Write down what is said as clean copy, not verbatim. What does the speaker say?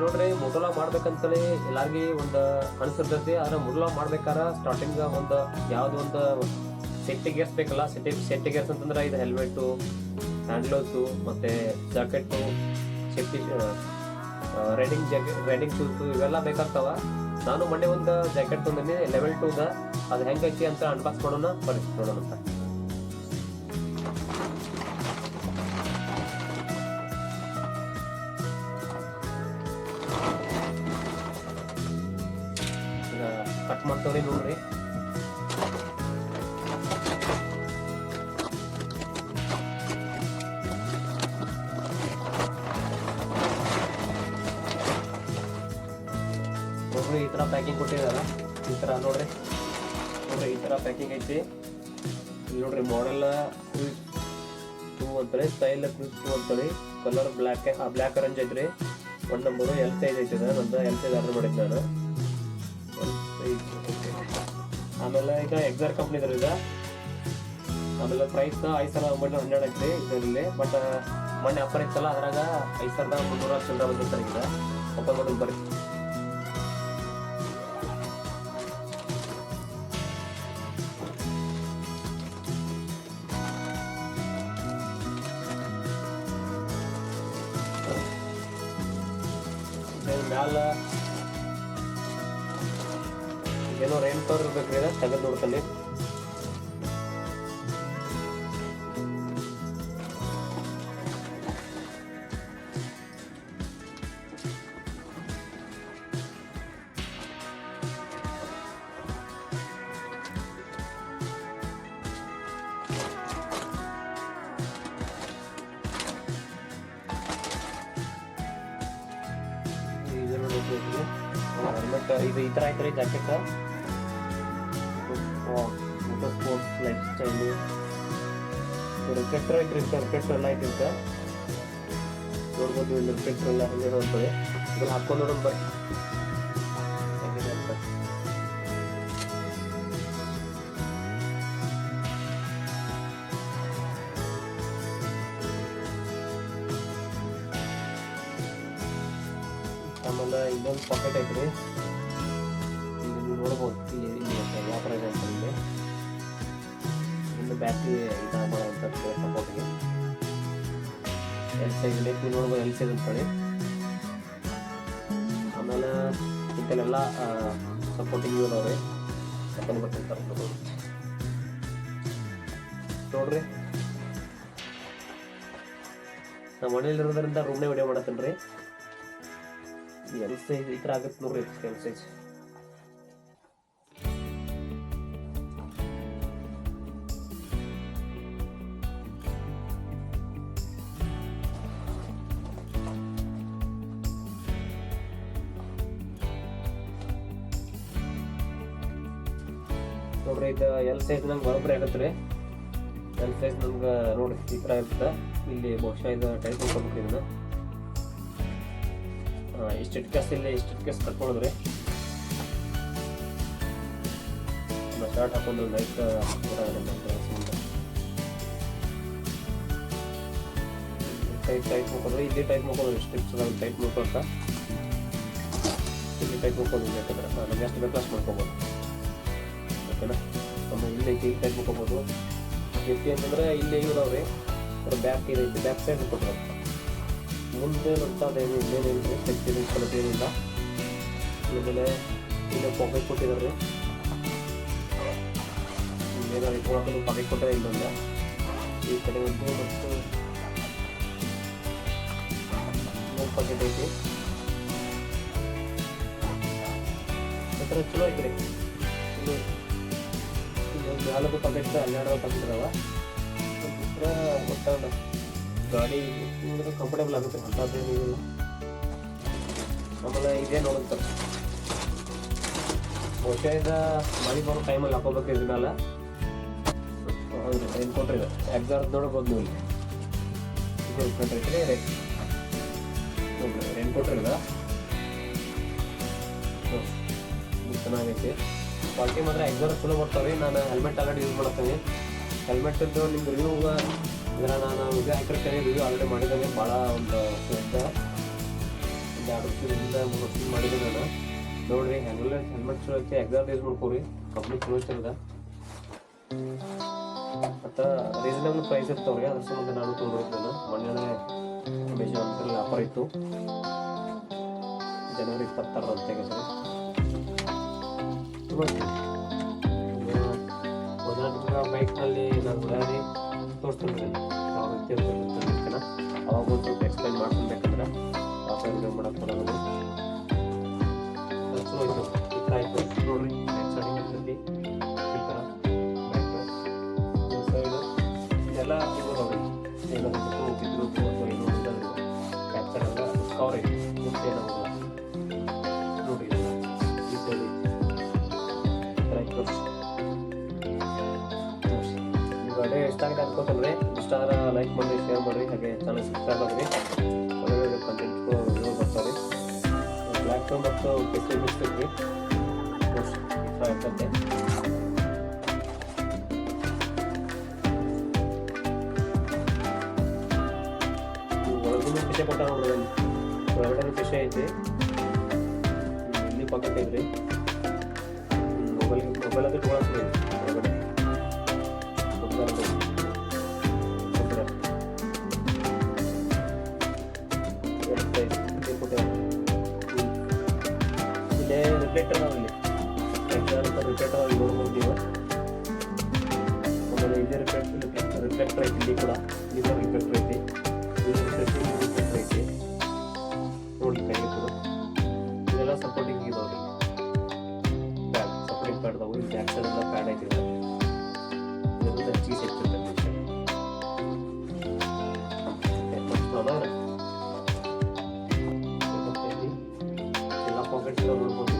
ನೋಡ್ರಿ ಮೊದಲ ಮಾಡ್ಬೇಕಂತೇಳಿ ಎಲ್ಲಾರ್ಗಿ ಒಂದು ಅನ್ಸಿರ್ತೈತಿ. ಆದ್ರೆ ಮೊದಲ ಮಾಡ್ಬೇಕಾರ ಸ್ಟಾರ್ಟಿಂಗ್ ಒಂದು ಯಾವ್ದು ಒಂದು ಸೇಫ್ಟಿ ಗೇರ್ಸ್ ಬೇಕಲ್ಲ. ಸೇಫ್ಟಿ ಗೇರ್ಸ್ ಅಂತಂದ್ರೆ ಇದು ಹೆಲ್ಮೆಟ್ಟು, ಹ್ಯಾಂಡ್ ಗ್ಲೌಸು, ಮತ್ತೆ ಜಾಕೆಟ್ಟು, ಸೇಫ್ಟಿ ರೈಡಿಂಗ್ ಶೂಸು ಇವೆಲ್ಲ ಬೇಕಾಗ್ತಾವ. ನಾನು ಮೊನ್ನೆ ಒಂದು ಜಾಕೆಟ್ ತಂದಿನಿ ಲೆವೆಲ್ 2ದ. ಅದು ಹೆಂಗೈತಿ ಅಂತ ಅನ್ಬಾಕ್ಸ್ ಮಾಡೋಣ, ಬರ್ರಿ ನೋಡೋಣ ಅಂತ. ಈಗ ಕಟ್ ಮಾಡ್ತವ್ರಿ ನೋಡ್ರಿ. ನೋಡ್ರಿ ಈ ತರ ಪ್ಯಾಕಿಂಗ್ ಕೊಟ್ಟಿದಾರ. ಈ ತರ ನೋಡ್ರಿ ಈ ತರ ಪ್ಯಾಕಿಂಗ್ ಐತಿ. ಇಲ್ಲಿ ನೋಡ್ರಿ ಮಾಡೆಲ್ ಕ್ರೂಸ್ 2 ಅಂತಾರೆ, ಸ್ಟೈಲ್ ಕ್ರೂಸ್ 2 ಅಂತಾರೆ. ಕಲರ್ ಬ್ಲ್ಯಾಕ್ ಆರೆಂಜ್ ಐತ್ರಿ. 1 ನಂಬರು ಎಲ್ ಸೈಜ್ ಐತಿ. ನಂದು ಎಲ್ ಸೈಜ್ ಆರ್ಡರ್ ಮಾಡಿದ್ದೆ ನಾನು. ಆಮೇಲೆ ಈಗ ಎಕ್ಸಾರ್ ಕಂಪ್ನಿ ಇದ್ರಿಂದ. ಆಮೇಲೆ ಪ್ರೈಸ್ 5,912 ಐತ್ರಿ ಇದರಲ್ಲಿ. ಬಟ್ ಮೊನ್ನೆ ಆಫರ್ ಇತ್ತಲ್ಲ, ಅದ್ರಾಗ 5,300 ಚಿಲ್ಲರೆ ಬಂದಿರ್ತಾರೆ. ಈಗ ಓಪನ್ ಮಾಡೋದು ಬರ್ರಿ. ಮ್ಯಾಲ ಏನೋ ರೈನ್ ಕವರ್ ಇರ್ಬೇಕ್ರಿ. ತೆಗೆದು ನೋಡ್ತಾನೆ. ಹೆಲ್ಮೆಟ್ ಇದು ಈ ಥರ ಐತ್ರಿ jacket. Motor sports life style reflector ಐತ್ರಿ. ರಿಫ್ಲೆಕ್ಟರ್ ಎಲ್ಲ ಐತಿ. ನೋಡ್ಬೋದು ಇಲ್ಲಿ ರಿಫ್ಲೆಕ್ಟರ್ ಎಲ್ಲ ಹಂಗೆ ನೋಡ್ತದೆ. ಇದ್ರಲ್ಲಿ ಹಾಕೊಂಡು ನೋಡೋಣ ಬರ್ರಿ ಹೆಂಗಿದೆ ಅಂತ. ಆಮೇಲೆ ಇನ್ನೊಂದು ಪಾಕೆಟ್ ಐತ್ರಿ. ಇಲ್ಲಿ ನೀವು ನೋಡ್ಬೋದು ಇಲ್ಲಿ ಯಾವ ಥರ ಇದೆ ಅಂತ. ಇಲ್ಲಿ ಇನ್ನು ಬ್ಯಾಟ್ರಿ ಇದಾಗೋಂಥ ಸಪೋರ್ಟ್ಗೆ ಎಲ್ ಸೈಜ್ ನೀವು ನೋಡ್ಬೋದು. ಎಲ್ ಸೈಜ್ ಅಂತೇಳಿ. ಆಮೇಲೆ ಇದೆಲ್ಲ ಸಪೋರ್ಟಿಂಗ್ ಇರೋವ್ರಿ ಯಾಕಂದ್ರೆ ಬರ್ತಿರ್ತಾರೆ ನೋಡ್ರಿ. ನಮ್ಮ ಮನೇಲಿರೋದ್ರಿಂದ ರೂಮ್ನೇ ವಿಡಿಯೋ ಮಾಡತ್ತೇನೆ ರೀ. ಎಲ್ ಸೈಜ್ ಈ ಥರ ಆಗುತ್ತೆ ನೋಡ್ರಿ. ಎಲ್ ಸೈಜ್ ನೋಡ್ರಿ. ಇದು ಎಲ್ ಸೈಜ್ ನಂಗೆ ಬರೋಬ್ಬರಿ ಆಗತ್ತೆ ರೀ. ಎಲ್ ಸೈಜ್ ನಮ್ಗೆ ನೋಡ್ರಿ ಈ ಥರ ಇರುತ್ತೆ. ಇಲ್ಲಿ ಬಹುಶಃ ಇದು ಟೈಪ್ ಹೋಗ್ಬೇಕು. ಇದನ್ನ ಇಷ್ಟಿಟ್ಟು ಕೇಸ್ ಇಲ್ಲಿ ಇಷ್ಟಿಟ್ಟು ಕೇಸ್ ಕಟ್ಕೊಳ್ಳೋದ್ರಿ. ಶರ್ಟ್ ಹಾಕೊಂಡು ಲೈಟ್ ಟೈಟ್ ಮುಕ್ಕೋದ್ರಿ. ಇಲ್ಲಿ ಟೈಟ್ ಮುಕ್ಕೋದ್ರಿ. ಸ್ಟ್ರಿಪ್ಸ್ ಟೈಟ್ ಮುಕ್ಕೋತ ಇಲ್ಲಿ ಟೈಟ್ ಮುಕ್ಕೋದು. ಯಾಕಂದ್ರೆ ನಮ್ಗೆ ಎಷ್ಟು ಬೇಕು ಅಷ್ಟು ಮಾಡ್ಕೋಬೋದು. ಓಕೆನಾ. ಆಮೇಲೆ ಇಲ್ಲಿ ಐತಿ ಟೈಟ್ ಮುಕ್ಕೋಬೋದು. ಸೇಫ್ಟಿ ಅಂತಂದ್ರೆ ಇಲ್ಲಿ ಇವ್ರವ್ರಿ ಬ್ಯಾಕ್ ಇದೈತಿ. ಬ್ಯಾಕ್ ಸೈಡ್ ಕೊಟ್ಟರು ಮುಂದೆ ಅಂತದೇನು ಇನ್ನೇನಿಲ್ಲ. ಸೇಫ್ಟಿ ಏನಿಲ್ಲ. ಆಮೇಲೆ ಇಲ್ಲಿ ಪಾಕೆಟ್ ಕೊಟ್ಟಿದ್ದಾರೆ. ಏನಾದ್ರು ಇಟ್ಕೊಳಕ್ಕೆ ಪಾಕೆಟ್ ಕೊಟ್ಟರೆ ಇಲ್ಲೊಂದ ಈ ಕಡೆ ಒಂದು ಮತ್ತು ಇನ್ನೊಂದು ಪಾಕೆಟ್ ಐತಿ. ಆ ಥರ ಚಲೋ ಐತ್ರಿ. ಇಲ್ಲಿ ನಾಲ್ಕು ಪಾಕೆಟ್ 12 ಪಾಕೆಟ್ ಇದಾವ. ಒಟ್ಟ ಗಾಡಿ ಕಂಫರ್ಟೇಬಲ್ ಆಗುತ್ತೆ ಅಂತೇನಿಲ್ಲ. ಆಮೇಲೆ ಇದೇ ನೋಡುತ್ತೆ ಬಹುಶಃ ಇದು ಮಳೆ ಬರೋ ಟೈಮಲ್ಲಿ ಹಾಕೋಬೇಕು. ಇದ್ರ ಮೇಲೆ ರೈನ್ ಕೋಟ್ ಇದೆ. ಎಕ್ಸಾಕ್ಟ್ ನೋಡ್ಬೋದು ನೀವು. ಇಲ್ಲಿ ನೋಡ್ರಿ ರೈನ್ ಕೋಟ್ ಇದೆ. ಚೆನ್ನಾಗೈತಿ. ಕ್ವಾಲಿಟಿ ಮಾತ್ರ ಎಕ್ಸಾಕ್ಟ್ ಚಲೋ ಬರ್ತಾವೆ. ನಾನು ಹೆಲ್ಮೆಟ್ ಆಲ್ರೆಡಿ ಯೂಸ್ ಮಾಡ್ತೀನಿ. ಹೆಲ್ಮೆಟ್ದು ನಿಮ್ಗೆ ರಿವ್ಯೂ ಇದರ ನಾನು ಇದು ಹಾಕಿರ್ತೀನಿ. ರಿವ್ಯೂ ಆಲ್ರೆಡಿ ಮಾಡಿದ್ದೇನೆ. ಭಾಳ ಒಂದು 2 ವರ್ಷದಿಂದ 3 ವರ್ಷದಿಂದ ಮಾಡಿದ್ದೀನಿ ನಾನು. ನೋಡಿರಿ ಹೆಲ್ಮೆಟ್ ಚಲೋ ಐತಿ, ಎಕ್ಸಾಮ್ ಯೂಸ್ ಮಾಡ್ಕೋರಿ, ಕಂಪ್ನಿ ಚಲೋ ಐತಿರದ ಮತ್ತು ರೀಸನೇಬಲ್ ಪ್ರೈಸ್ ಇರ್ತಾವ್ರಿ. ಅದ್ರ ಸಂಬಂಧ ನಾನು ತೊಗೊಂಡಿರ್ತೀನಿ. ಮೊನ್ನೆ ಅಮೆಝಾನ್ ಆಫರ್ ಇತ್ತು, ಜನವರಿ 26 ಅಂತ ತೆಗೆದ್ರಿ. ಬೈಕ್ನಲ್ಲಿ ನಾನು ಉದಾಹರಣೆ ತೋರಿಸ್ತೀನಿ, ಯಾವ ರೀತಿ ಇರ್ತಾನೆ ಅವಾಗ ಒಂದು ಸ್ವಲ್ಪ ಎಕ್ಸ್ಪ್ಲೈನ್ ಮಾಡ್ಕೊಬೇಕಂದ್ರೆ ಯಾವ ವಿಡಿಯೋ ಮಾಡಕ್ಕೆ ಬರೋದು. ಚಲೋ ಐತೆ, ಈ ಥರ ಆಯಿತು ನೋಡಿರಿ. ಬ್ಯಾಕ್ ಸೈಡಿಂಗ್ ಇರ್ತೈತಿ ಈ ಥರ, ಬ್ಯಾಕ್ ಸೈಡು ಇದೆಲ್ಲ ಇರೋದು ಏನಾದ್ರು ಬಿದ್ದು ಅಥವಾ ಏನೋ ಇರೋದು ಬ್ಯಾಕ್ ಸೈಡ್ ಎಲ್ಲ ಕವರ್ ಐತಿ, ಮುಂದೆ ಏನಾಗೋಲ್ಲ ನೋಡಿ. ಈ ಸೈಡ್ ಈ ಥರ ಇತ್ತು. ವಿಡಿಯೋ ಇಷ್ಟ ಆಗಿದೆ ಅನ್ಕೋತಲ್ರಿ. ಇಷ್ಟ ಆದ್ರೆ ಲೈಕ್ ಮಾಡಿ, ಶೇರ್ ಮಾಡಿರಿ, ಹಾಗೆ ಚಾನಲ್ ಸಬ್ಸ್ಕ್ರೈಬ್ ಆಗಿರಿ. ಒಳ್ಳೆ ಕಂಟೆಂಟ್ ವಿಡಿಯೋ ಬರ್ತಾವೆ. ಬ್ಲ್ಯಾಕ್ ಮತ್ತು ಕೇಸರಿ ಬಿಸ್ಕೆಟ್ ರೀ ಇಷ್ಟ ಇರ್ತೈತೆ. ಒಳಗೂ ಪಿಸೆ ಕೊಟ್ಟ ನೋಡ್ರಿ, ಹೊರಗಡೆ ಪಿಸೆ ಐತಿ, ಇಲ್ಲಿ ಪಾಕೆಟ್ ಐತ್ರಿ. ಮೊಬೈಲ್ ಅದು ಇಟ್ಕೊಳಕ್ರಿ ಹೊರಗಡೆ. ಇಲ್ಲೇ ರಿಫ್ಲೆಕ್ಟರ್ ನಾವಿಲ್ಲಿ ರಿಫ್ಲೆಕ್ಟರ್ ಆಗಿ ನೋಡ್ಬೋದು ನೀವು. ಆಮೇಲೆ ಇದೇ ರಿಫ್ಲೆಕ್ಟರ್ ಐತಿ, ಇಲ್ಲಿ ಕೂಡ ಇದು ರಿಫ್ಲೆಕ್ಟರ್ ಐತಿ, ಇದು ರಿಫ್ಲೆಕ್ಟರ್ ಐತಿ ನೋಡಿ. ಕೈಗಿರ್ತದೆ ಇದೆಲ್ಲ ಸಪೋರ್ಟಿಂಗ್ ಇದಾವ್ರಿ. ಬ್ಯಾಗ್ ಸಪೋರ್ಟಿಂಗ್ ಪ್ಯಾಡ್ ಇದಾವೆ. ಇಲ್ಲಿ ಬ್ಯಾಕ್ ಸೈಡ್ ಎಲ್ಲ ಪ್ಯಾಡ್ ಐತಿ. ಇದರಿಂದ ಚೀಸ್ ಹೆಚ್ಚಿರ್ತದೆ ಎಲ್ಲ ಪಾಕೆಟ್ಸ್ ನೋಡ್ಬೋದು.